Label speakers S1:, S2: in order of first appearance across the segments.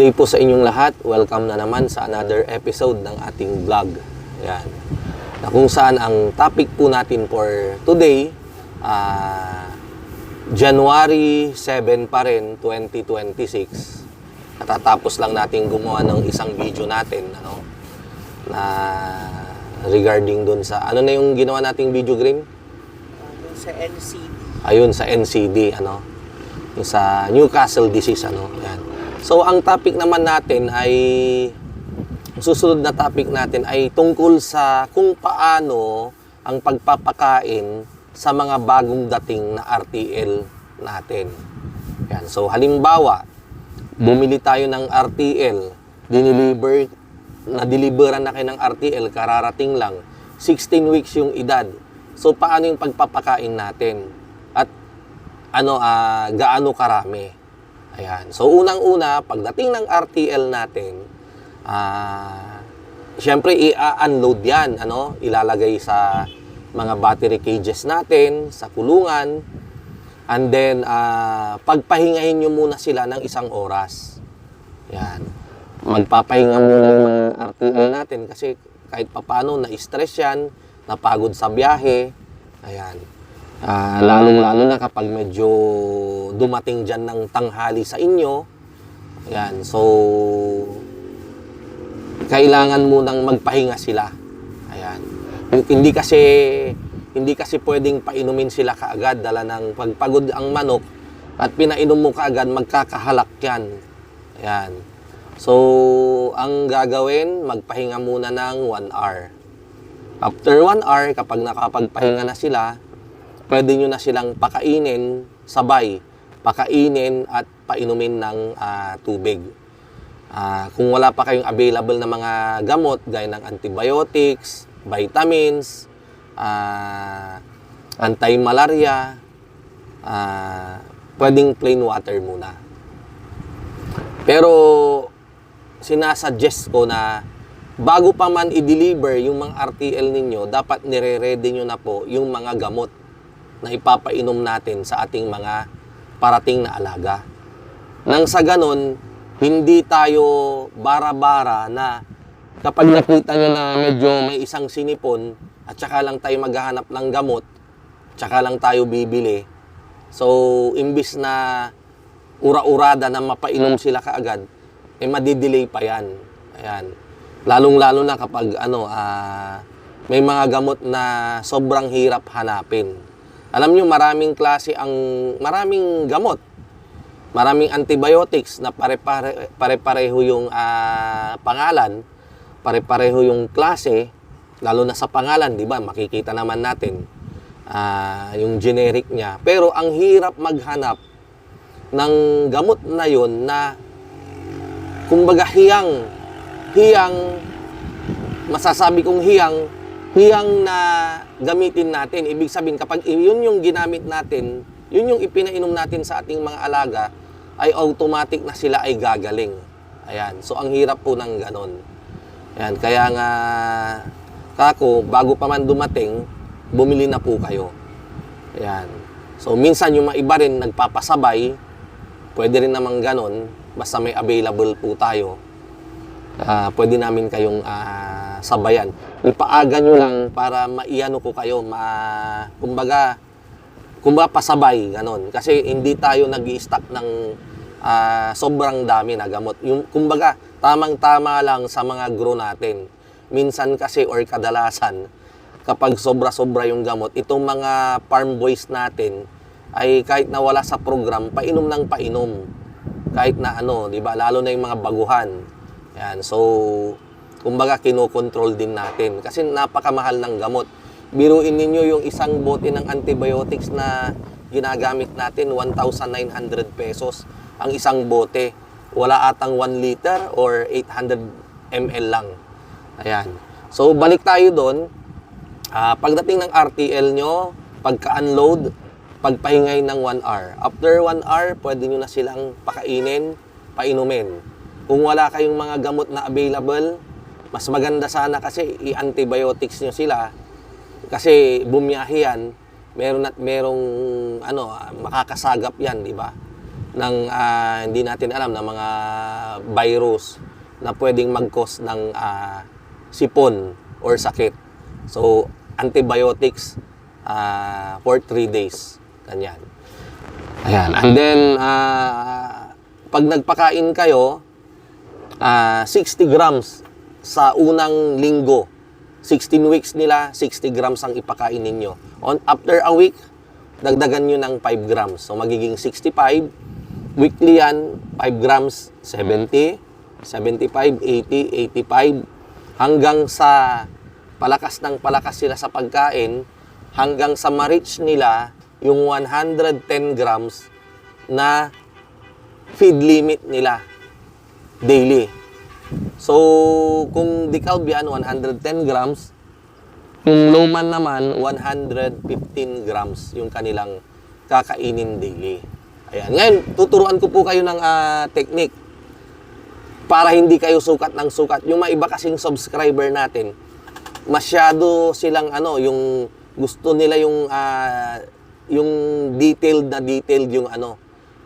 S1: day po sa inyong lahat. Welcome na naman sa another episode ng ating vlog. Ayan. Na kung saan ang topic po natin for today, January 7 pa rin, 2026. Katatapos lang natin gumawa ng isang video natin, na regarding dun sa, ano na yung ginawa nating video, Grim?
S2: Sa NCD.
S1: Ayun, sa NCD, yung sa Newcastle disease, Ayan. So, ang topic naman natin ay, susunod na topic natin ay tungkol sa kung paano ang pagpapakain sa mga bagong dating na RTL natin. Yan. So, halimbawa, bumili tayo ng RTL, na-deliveran na kayo ng RTL, kararating lang, 16 weeks yung edad. So, paano yung pagpapakain natin? At, gaano karami? Ayan. So, unang-una, pagdating ng RTL natin, syempre, i-unload yan, ilalagay sa mga battery cages natin, sa kulungan, and then, pagpahingahin nyo muna sila ng 1 oras. Ayan. Magpapahinga muna yung mga RTL natin kasi kahit papano, na-stress yan, napagod sa biyahe. Ayan. Lalong-lalo na kapag medyo dumating dyan ng tanghali sa inyo. Ayan. So, kailangan munang magpahinga sila. Ayan. Hindi kasi pwedeng painumin sila kaagad. Dala ng pagpagod ang manok at pinainom mo kaagad, magkakahalak yan. Ayan. So, ang gagawin, magpahinga muna ng 1 hour. After 1 hour, kapag nakapagpahinga na sila, pwede nyo na silang pakainin, sabay, pakainin at painumin ng tubig. Kung wala pa kayong available na mga gamot, gaya ng antibiotics, vitamins, anti-malaria, pwedeng plain water muna. Pero, sinasuggest ko na bago pa man i-deliver yung mga RTL ninyo, dapat nire-ready nyo na po yung mga gamot na ipapainom natin sa ating mga parating na alaga. Nang sa ganon, hindi tayo bara-bara na kapag nakita nyo na medyo may isang sinipon at saka lang tayo maghahanap ng gamot, saka lang tayo bibili. So, imbis na ura-urada na mapainom sila kaagad, madidelay pa yan. Ayan. Lalong-lalo na kapag may mga gamot na sobrang hirap hanapin. Alam nyo, maraming gamot. Maraming antibiotics na pare-pareho yung pangalan, pare-pareho yung klase, lalo na sa pangalan, di ba? Makikita naman natin yung generic niya. Pero ang hirap maghanap ng gamot na yon na kumbaga masasabi kong hiyang na gamitin natin. Ibig sabihin, kapag yun yung ginamit natin, yun yung ipinainom natin sa ating mga alaga, ay automatic na sila ay gagaling. Ayan. So, ang hirap po ng ganon. Ayan. Kaya nga, bago pa man dumating, bumili na po kayo. Ayan. So, minsan yung maiba rin nagpapasabay, pwede rin namang ganon, basta may available po tayo. Pwede namin kayong sabayan. Ipaaga nyo lang para maiano ko kayo, kumbaga pasabay, ganon. Kasi hindi tayo nag-i-stock ng sobrang dami na gamot. Kumbaga, tamang-tama lang sa mga grow natin. Minsan kasi or kadalasan, kapag sobra-sobra yung gamot, itong mga farm boys natin ay kahit na wala sa program, painom ng painom. Kahit na di ba? Lalo na yung mga baguhan. Yan. So, kumbaga, kinokontrol din natin. Kasi napakamahal ng gamot. Biruin ninyo yung isang bote ng antibiotics na ginagamit natin, 1,900 pesos ang isang bote. Wala atang 1 liter or 800 ml lang. Ayan. So, balik tayo doon. Pagdating ng RTL nyo, pagka-unload, pagpahingay ng 1 hour. After 1 hour, pwede nyo na silang pakainin, painumin. Kung wala kayong mga gamot na available, mas maganda sana kasi i-antibiotics nyo sila. Kasi bumiyahe yan, merong makakasagap yan, di ba? ng hindi natin alam na mga virus na pwedeng mag-cause ng sipon or sakit. So, antibiotics for 3 days. Ganyan. Ayan. And then, pag nagpakain kayo, 60 grams sa unang linggo. 16 weeks nila, 60 grams ang ipakain ninyo. After a week, dagdagan nyo ng 5 grams. So, magiging 65. Weekly yan, 5 grams, 70, 75, 80, 85. Hanggang sa palakas ng palakas sila sa pagkain, hanggang sa ma-reach nila yung 110 grams na feed limit nila daily. So, kung Dicalbian, 110 grams, kung Lowman naman, 115 grams yung kanilang kakainin daily. Ayan. Ngayon, tuturuan ko po kayo ng technique para hindi kayo sukat ng sukat. Yung mga iba kasing subscriber natin, masyado silang yung gusto nila yung detailed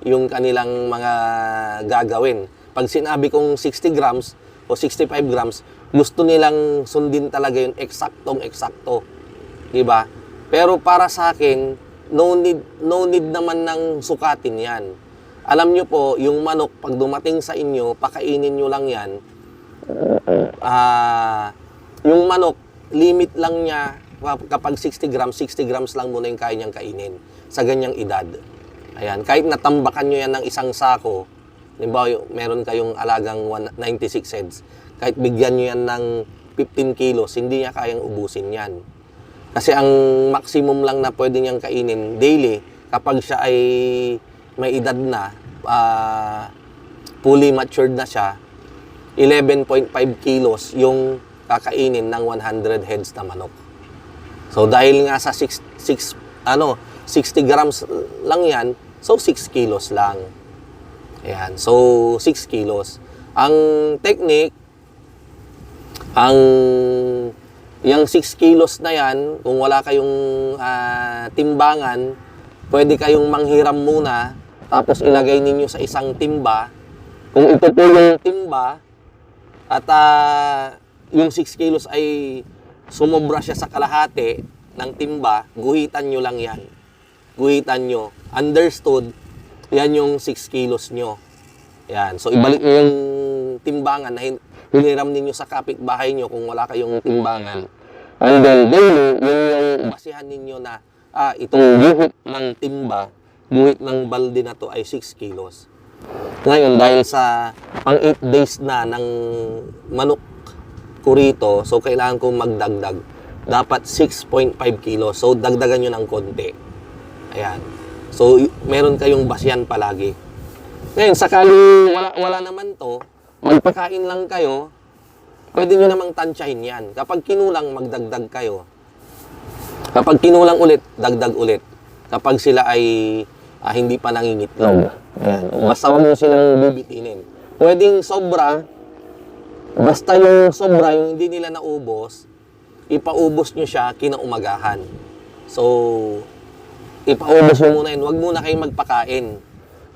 S1: yung kanilang mga gagawin. Pag sinabi kong 60 grams o 65 grams, gusto nilang sundin talaga yung eksaktong-eksakto. Diba? Pero para sa akin, no need naman ng sukatin yan. Alam nyo po, yung manok, pag dumating sa inyo, pakainin nyo lang yan. Yung manok, limit lang niya, kapag 60 grams lang muna yung kaya niyang kainin sa ganyang edad. Ayan, kahit natambakan nyo yan ng isang sako, halimbawa, meron kayong alagang 96 heads, kahit bigyan nyo yan ng 15 kilos, hindi niya kayang ubusin yan. Kasi ang maximum lang na pwede niyang kainin daily, kapag siya ay may edad na, fully matured na siya, 11.5 kilos yung kakainin ng 100 heads na manok. So, dahil nga sa 60 grams lang yan, so 6 kilos lang. Ayan. So, 6 kilos. Ang technique, yung 6 kilos na yan, kung wala kayong timbangan, pwede kayong manghiram muna, tapos ilagay ninyo sa isang timba. Kung ito po yung timba, at yung 6 kilos ay sumobra siya sa kalahati ng timba, guhitan nyo lang yan. Guhitan nyo. Understood? Yan yung 6 kilos nyo. Yan. So, ibalik nyo yung timbangan na hiniram ninyo sa kapitbahay nyo kung wala kayong timbangan. And then, daily, yun yung basihan ninyo na, itong guhit ng timba, guhit ng balde na to ay 6 kilos. Ngayon, dahil sa pang 8 days na ng manok ko rito, so kailangan kong magdagdag. Dapat 6.5 kilos. So, dagdagan nyo ng konti. Ayan. So, meron kayong basihan palagi. Ngayon, sakali wala naman to, magpakain lang kayo, pwede nyo namang tansyahin yan. Kapag kinulang, magdagdag kayo. Kapag kinulang ulit, dagdag ulit. Kapag sila ay hindi pa nangingitlog. Ayan. Basta huwag nyo silang bibitinin. Pwedeng sobra, basta yung sobra, yung hindi nila naubos, ipaubos nyo siya kinaumagahan. So, ipaubos nyo muna yun. Huwag muna kayong magpakain.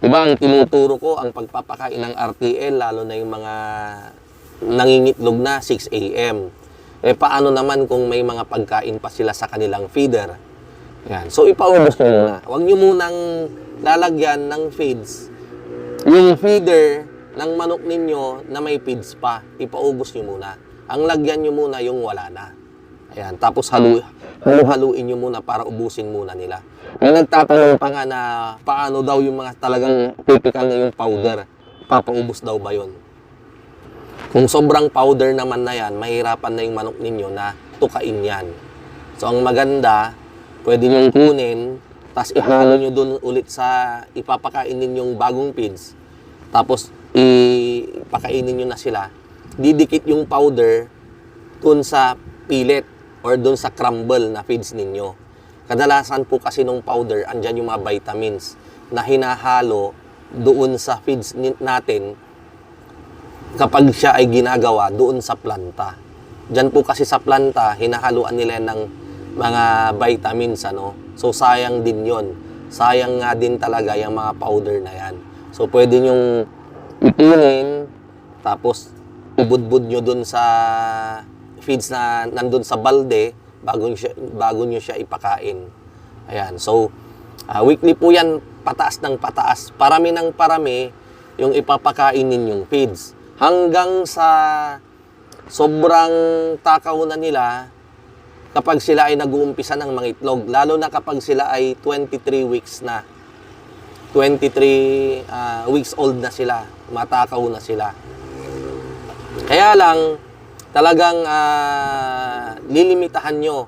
S1: Diba, ang tinuturo ko, ang pagpapakain ng RTL, lalo na yung mga nangingitlog na 6 a.m. Paano naman kung may mga pagkain pa sila sa kanilang feeder? Yan. So, ipaubos nyo muna. Huwag nyo munang lalagyan ng feeds. Yung feeder ng manok ninyo na may feeds pa, ipaubos nyo muna. Ang lagyan nyo muna yung wala na. Ayan. Tapos haluin nyo muna para ubusin muna nila. May nagtatanong pa nga na paano daw yung mga talagang typical na yung powder. Papaubos daw ba yun? Kung sobrang powder naman na yan, mahirapan na yung manok ninyo na tukain yan. So, ang maganda, pwede nyo kunin, tapos ihalo nyo dun ulit sa ipapakain ninyong bagong feeds. Tapos, ipakainin nyo na sila. Didikit yung powder dun sa pellet or dun sa crumble na feeds ninyo. Kadalasan po kasi nung powder, andyan yung mga vitamins na hinahalo doon sa feeds natin kapag siya ay ginagawa doon sa planta. Diyan po kasi sa planta, hinahaluan nila ng mga vitamins, So, sayang din yon. Sayang nga din talaga yung mga powder na yan. So, pwede nyong ipunin, tapos ubud-bud nyo dun sa feeds na nandun sa balde bago nyo siya ipakain. Ayan. So, weekly po yan, pataas ng pataas. Parami ng parami yung ipapakain ninyong feeds. Hanggang sa sobrang takaw na nila kapag sila ay nag-uumpisa ng mga itlog. Lalo na kapag sila ay 23 weeks na. 23 weeks old na sila. Matakaw na sila. Kaya lang, talagang lilimitahan nyo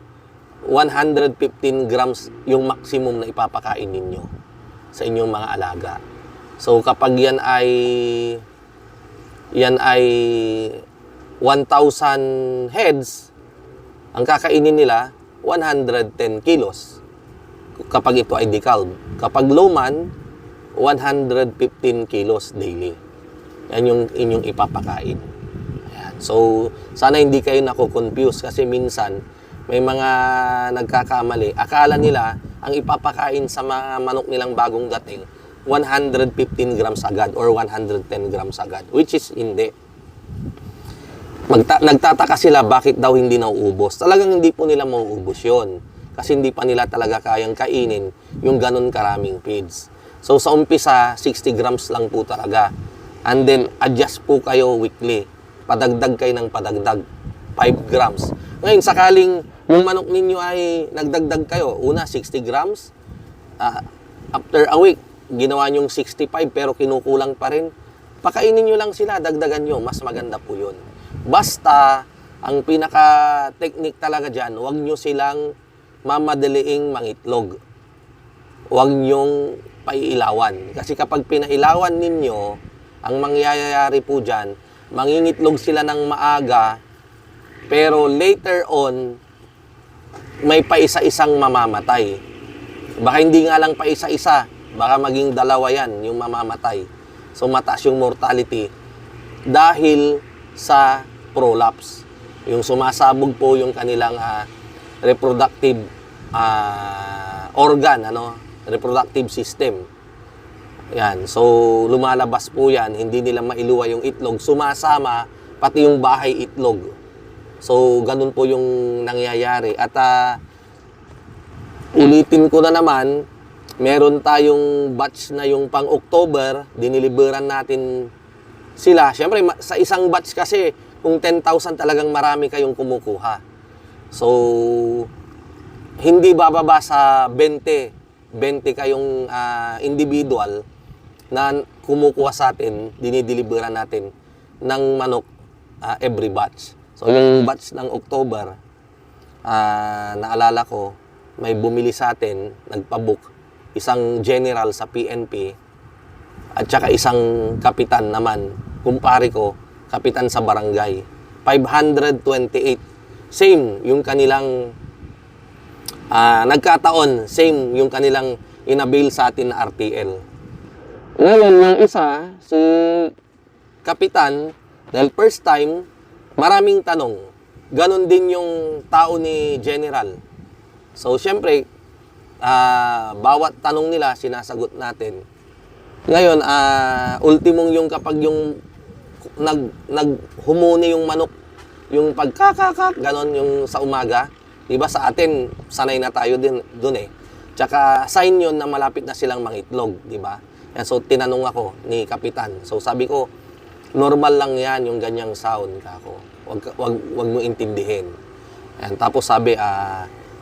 S1: 115 grams yung maximum na ipapakain ninyo sa inyong mga alaga. So kapag yan ay 1,000 heads, ang kakainin nila 110 kilos kapag ito ay decalb. Kapag lowman, 115 kilos daily. Yan yung inyong ipapakain. Ayan. So sana hindi kayo nako-confuse kasi minsan may mga nagkakamali. Akala nila, ang ipapakain sa mga manok nilang bagong dating, 115 grams agad or 110 grams agad. Which is hindi. Nagtataka sila bakit daw hindi nauubos. Talagang hindi po nila mauubos yun. Kasi hindi pa nila talaga kayang kainin yung ganun karaming feeds. So sa umpisa, 60 grams lang po talaga. And then, adjust po kayo weekly. Padagdag kayo ng padagdag. 5 grams. Ngayon, sakaling yung manok ninyo ay nagdagdag kayo, una 60 grams, after a week, ginawa nyong 65 pero kinukulang pa rin, pakainin nyo lang sila, dagdagan nyo, mas maganda po yun. Basta, ang pinaka-technique talaga dyan, huwag nyo silang mamadaliing mangitlog. Huwag nyong pailawan. Kasi kapag pinailawan ninyo, ang mangyayari po dyan, mangingitlog sila ng maaga, pero later on, may paisa-isang mamamatay. Baka hindi nga lang paisa-isa, baka maging dalawa yan, yung mamamatay. So mataas yung mortality dahil sa prolapse. Yung sumasabog po yung kanilang reproductive organ, reproductive system. Yan. So lumalabas po yan, hindi nila mailuwa yung itlog, sumasama pati yung bahay itlog. So, ganun po yung nangyayari. At ulitin ko na naman, meron tayong batch na yung pang-October, diniliberan natin sila. Siyempre, sa isang batch kasi, kung 10,000 talagang marami kayong kumukuha. So, hindi bababa sa 20 kayong individual na kumukuha sa atin, dinidiliberan natin ng manok every batch. So, yung batch ng October, naalala ko, may bumili sa atin, nagpabook, isang general sa PNP, at saka isang kapitan naman, kumpare ko, kapitan sa barangay. 528. Same yung kanilang, nagkataon, same yung kanilang inabil sa atin na RTL. Ngayon, yung isa, si kapitan, dahil first time, maraming tanong. Ganon din yung tao ni General. So, syempre, bawat tanong nila, sinasagot natin. Ngayon, ultimong yung kapag yung naghumuni yung manok, yung pagkakakak, ganon yung sa umaga. Diba sa atin, sanay na tayo din dun eh. Tsaka, sign yun na malapit na silang mangitlog, diba? Yan, so, tinanong ako ni Kapitan. So, sabi ko, normal lang yan yung ganyang sound kako. Wag mo intindihin. Ayan, tapos sabi,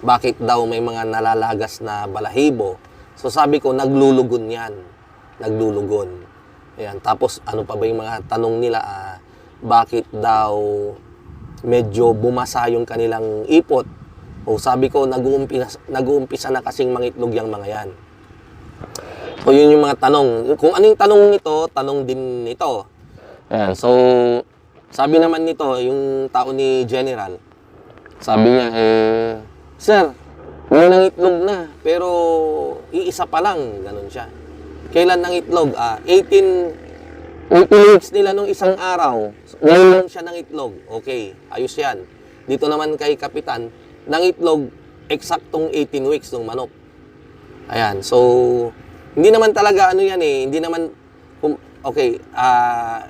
S1: bakit daw may mga nalalagas na balahibo? So sabi ko, naglulugon yan. Naglulugon. Ayan, tapos ano pa ba yung mga tanong nila? Bakit daw medyo bumasa yung kanilang ipot? O sabi ko, nag-uumpisa na kasing mangitlog yung mga yan. So yun yung mga tanong. Kung anong tanong nito, tanong din nito. Ayan, so, sabi naman nito, yung tao ni General, sabi niya, Sir, may nangitlog na, pero iisa pa lang, ganun siya. Kailan nangitlog? 18 weeks nila nung isang araw. Ngayon lang siya nangitlog. Okay, ayos yan. Dito naman kay Kapitan, nangitlog eksaktong 18 weeks nung manok. Ayan, so, hindi naman talaga ano yan eh, hindi naman Okay,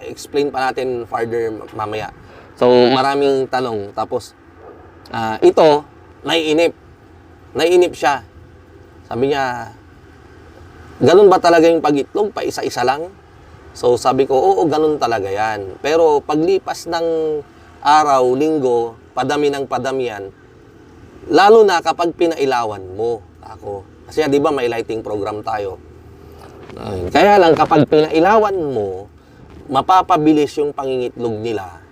S1: explain pa natin further mamaya. So, maraming tanong. Tapos, ito, naiinip. Naiinip siya. Sabi niya, ganun ba talaga yung pag-itlog? Pa isa-isa lang? So, sabi ko, oo, ganun talaga yan. Pero, paglipas ng araw, linggo, padami ng padami yan, lalo na kapag pinailawan mo ako. Kasi, di ba, may lighting program tayo. Kaya lang, kapag pinailawan mo, mapapabilis yung pangingitlog nila.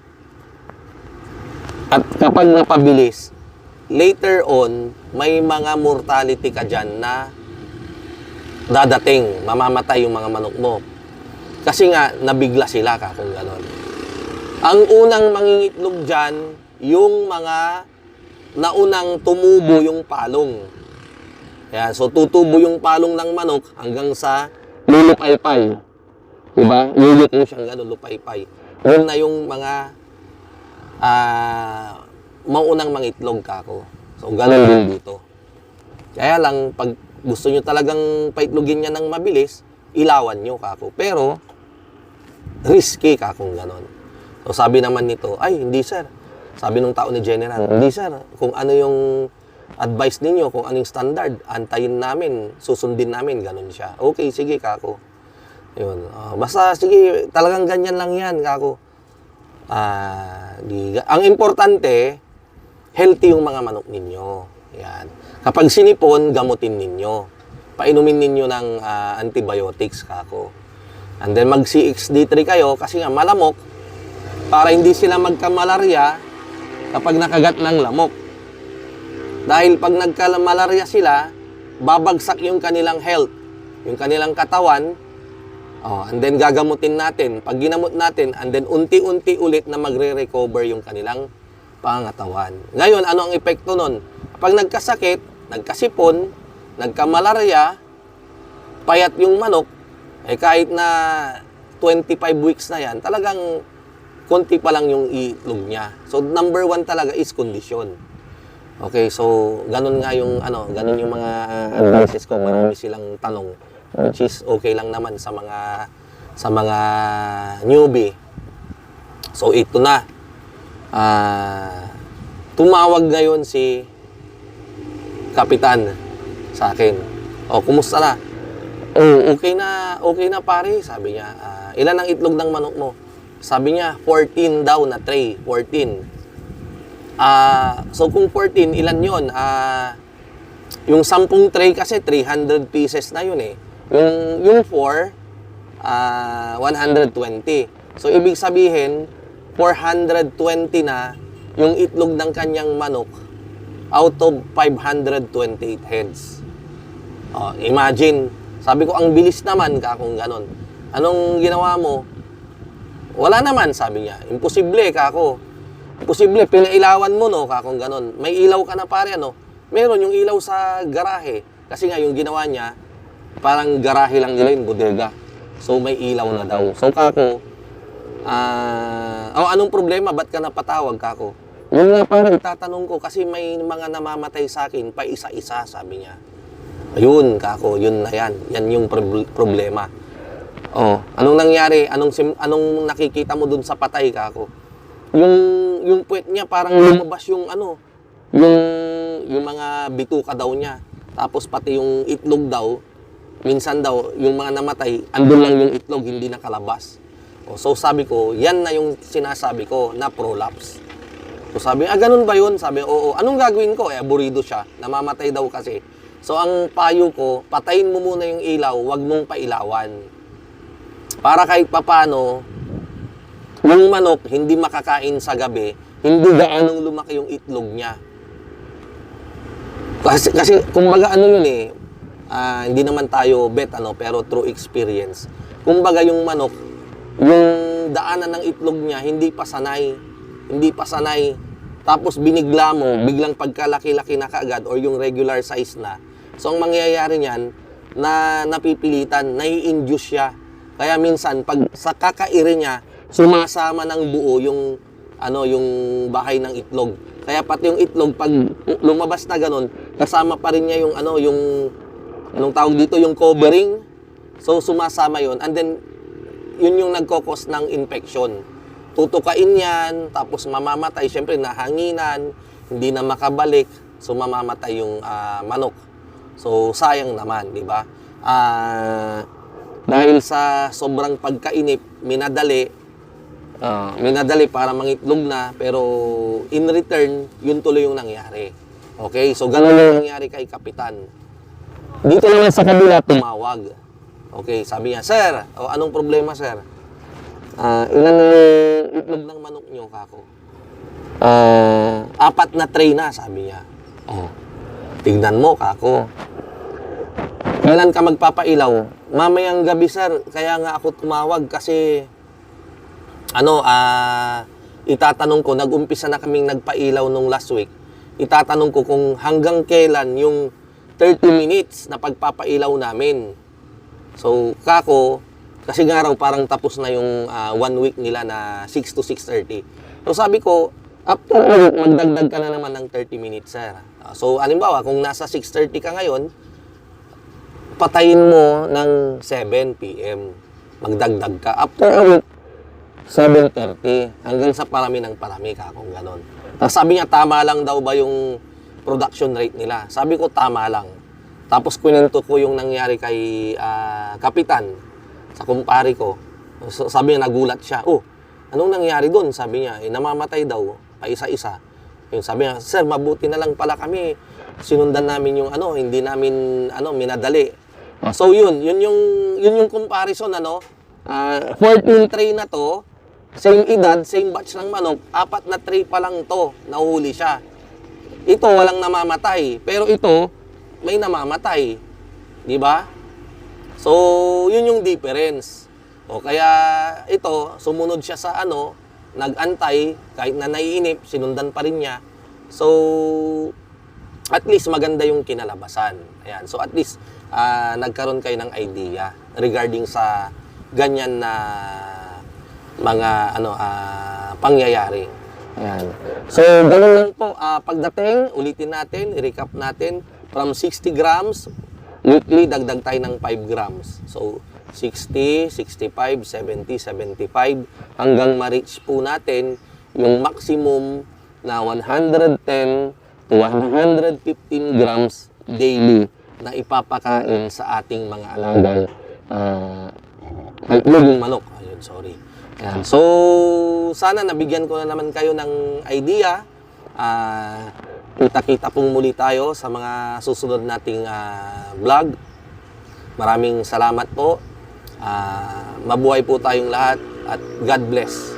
S1: At kapag napabilis, later on, may mga mortality ka dyan na dadating, mamamatay yung mga manok mo. Kasi nga, nabigla sila ka kung gano'n. Ang unang mangingitlog dyan, yung mga naunang tumubo yung palong. Yan, so tutubo yung palong ng manok hanggang sa lulupaypay. Diba? Luluto siyang gano'n, lupaypay. Yun na yung mga maunang mangitlog ka ako. So, gano'n din dito. Kaya lang, pag gusto nyo talagang paitlogin niya ng mabilis, ilawan nyo kako. Pero, risky kakong gano'n. So, sabi naman nito, ay, hindi sir. Sabi nung tao ni General, hindi sir. Kung ano yung advice ninyo, kung anong standard, antayin namin, susundin namin, ganun siya. Okay, sige, kako. Yun. Basta, sige, talagang ganyan lang yan, kako. Ang importante, healthy yung mga manok ninyo. Yan. Kapag sinipon, gamutin ninyo. Painumin ninyo ng antibiotics, kako. And then, mag-CXD3 kayo, kasi nga, malamok, para hindi sila magka-malaria kapag nakagat ng lamok. Dahil pag nagka-malaria sila, babagsak yung kanilang health, yung kanilang katawan, and then gagamutin natin. Pag ginamot natin, and then unti-unti ulit na magre-recover yung kanilang pangatawan. Ngayon, ano ang epekto nun? Pag nagkasakit, nagkasipon, nagka-malaria, payat yung manok, kahit na 25 weeks na yan, talagang konti pa lang yung itlog niya. So, number 1 talaga is kondisyon. Okay, so, ganun nga yung, ganun yung mga advices ko. Marami silang tanong, which is okay lang naman sa mga newbie. So, ito na. Tumawag ngayon si Kapitan sa akin. Kumusta na? Okay na pare, sabi niya. Ilan ang itlog ng manok mo? Sabi niya, 14 daw na tray, 14. So kung 14, ilan yun? Yung 10 tray kasi 300 pieces na yun eh. Yung 4, 120. So ibig sabihin, 420 na yung itlog ng kanyang manok out of 528 heads. Imagine, sabi ko, ang bilis naman ka kung ganon. Anong ginawa mo? Wala naman, sabi niya. Imposible ka ako. Posible, pinailawan mo, no, kakong ganon. May ilaw ka na pare, ano? Meron yung ilaw sa garahe. Kasi nga, yung ginawa niya, parang garahe lang nila yung bodega. So, may ilaw na daw. So, kako, anong problema? Ba't ka napatawag, kako? Yung nga, pare, itatanong ko, kasi may mga namamatay sa akin, pa isa-isa, sabi niya. Ayun, kako, yun na yan. Yan yung problema. Anong nangyari? Anong nakikita mo dun sa patay, kako? Yung puwet niya parang lumabas yung yung mga bituka daw niya. Tapos pati yung itlog daw, minsan daw yung mga namatay, andun lang yung itlog, hindi nakalabas. So sabi ko, yan na yung sinasabi ko na prolapse. So sabi, ganun ba yun? Sabi, oo. Anong gagawin ko? Aburido siya, namamatay daw kasi. So ang payo ko, patayin mo muna yung ilaw, wag mong pailawan. Para kahit papano, yung manok hindi makakain sa gabi, hindi gaanong lumaki yung itlog niya. Kasi kumbaga yun hindi naman tayo bet pero through experience. Kumbaga yung manok, yung daanan ng itlog niya hindi pa sanay. Tapos binigla mo, biglang pagkalaki-laki na kaagad or yung regular size na. So ang mangyayari niyan, na napipilitan, nai-induce siya. Kaya minsan pag sa kakairi niya, sumasama ng buo yung bahay ng itlog. Kaya pati yung itlog pag lumabas na ganun, kasama pa rin niya yung anong tawag dito, yung covering. So sumasama yon, and then yun yung nagkokos ng infection. Tutukain yan, tapos mamamatay. Siyempre, nahanginan, hindi na makabalik, so mamamatay yung manok. So, sayang naman, di ba? Dahil sa sobrang pagkainip, minadali para mangitlog na, pero in return, yun tuloy yung nangyari. Okay? So, ganun yung nangyari kay Kapitan. Dito naman sa kabila, tumawag. Okay, sabi niya, "Sir, anong problema, sir? Ilan yung itlog ng manok nyo, kako?" 4 na tray na, sabi niya. "Oh, tignan mo, kako. Kailan ka magpapailaw?" "Mamayang gabi, sir. Kaya nga ako tumawag kasi itatanong ko, nag-umpisa na kaming nagpailaw nung last week. Itatanong ko kung hanggang kailan yung 30 minutes na pagpapailaw namin." So, kako, kasi nga raw parang tapos na yung 1 week nila na 6 to 6:30. So, sabi ko, after a week, magdagdag ka na naman ng 30 minutes, sir. So, halimbawa, kung nasa 6:30 ka ngayon, patayin mo ng 7 p.m. Magdagdag ka. After a week, 7:30. Hanggang sa parami ng parami ka, kung ganon. Sabi niya, tama lang daw ba yung production rate nila? Sabi ko, tama lang. Tapos kwento ko yung nangyari kay Kapitan sa kumpare ko. So, sabi niya, nagulat siya. "Oh, anong nangyari doon?" Sabi niya, namamatay daw, pa isa-isa. Yung sabi niya, "Sir, mabuti na lang pala kami. Sinundan namin yung hindi namin minadali." So yun yung comparison 14 tray na to, same edad, same batch ng manok, 4 na tray pa lang to, nahuli siya. Ito walang namamatay, pero ito may namamatay, di ba? So yun yung difference. O kaya ito sumunod siya sa nag-antay kahit na naiinip, sinundan pa rin niya. So at least maganda yung kinalabasan. Ayan. So at least nagkaroon kayo ng idea regarding sa ganyan na mga pangyayari. Ayan. So ganun lang po. Pagdating, ulitin natin, i-recap natin, from 60 grams, weekly dagdag tayo ng 5 grams. So 60, 65, 70, 75 hanggang ma-reach po natin yung maximum na 110 to 115 grams daily na ipapakain sa ating mga alagang itloging manok. Ayun, sorry. Ayan. So, sana nabigyan ko na naman kayo ng idea. Kita-kita pong muli tayo sa mga susunod nating vlog. Maraming salamat po. Mabuhay po tayong lahat at God bless.